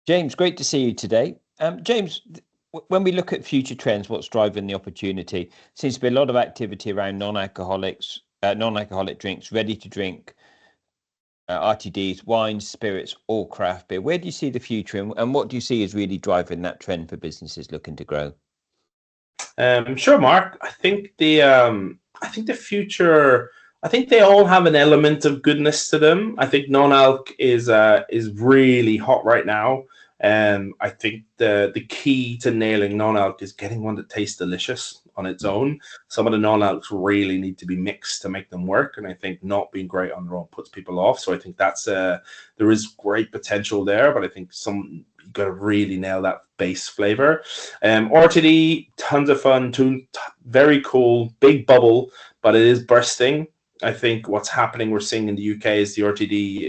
James, great to see you today. James, when we look at future trends, what's driving the opportunity? Seems to be a lot of activity around non-alcoholic drinks, ready to drink, RTDs, wines, spirits, all craft beer. Where do you see the future, and what do you see is really driving that trend for businesses looking to grow? Sure, Mark. I think the future. I think they all have an element of goodness to them. I think non-alc is really hot right now. I think the key to nailing non-alc is getting one that tastes delicious on its own. Some of the non-alcs really need to be mixed to make them work, and I think not being great on their own puts people off. So I think there is great potential there, but I think you got to really nail that base flavor. RTD, tons of fun, very cool, big bubble, but it is bursting. I think what's happening, we're seeing in the UK, is the RTD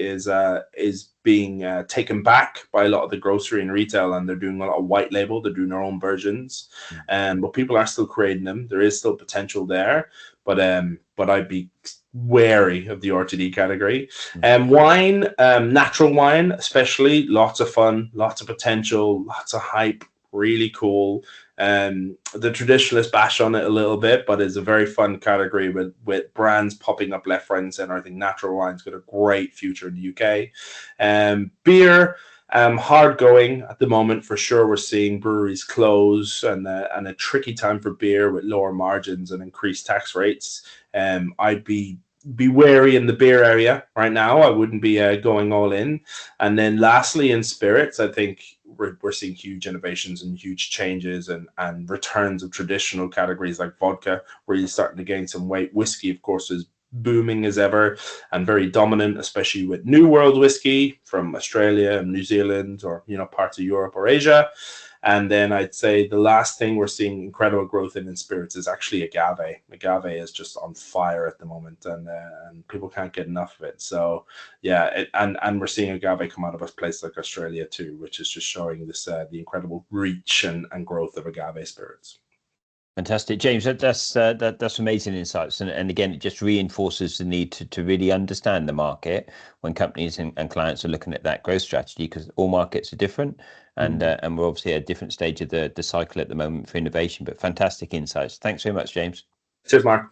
is being taken back by a lot of the grocery and retail, and they're doing a lot of white label. They're doing their own versions, but people are still creating them. There is still potential there, but I'd be wary of the RTD category. Wine, natural wine, especially, lots of fun, lots of potential, lots of hype, really cool. The traditionalists bash on it a little bit, but it's a very fun category with brands popping up left, right, and center. I think natural wine's got a great future in the UK. Beer, hard going at the moment for sure. We're seeing breweries close, and a tricky time for beer with lower margins and increased tax rates. I'd be wary in the beer area right now. I wouldn't be going all in. And then lastly, in spirits, I think we're seeing huge innovations and huge changes and returns of traditional categories like vodka, really starting to gain some weight. Whiskey, of course, is booming as ever and very dominant, especially with New World whiskey from Australia and New Zealand, or parts of Europe or Asia. And then I'd say the last thing we're seeing incredible growth in spirits is actually agave. Agave is just on fire at the moment, and people can't get enough of it. So yeah, and we're seeing agave come out of a place like Australia too, which is just showing this the incredible reach and growth of agave spirits. Fantastic, James. That's amazing insights, and again, it just reinforces the need to really understand the market when companies and clients are looking at that growth strategy, because all markets are different, and we're obviously at a different stage of the cycle at the moment for innovation. But fantastic insights. Thanks very much, James. Cheers, Mark.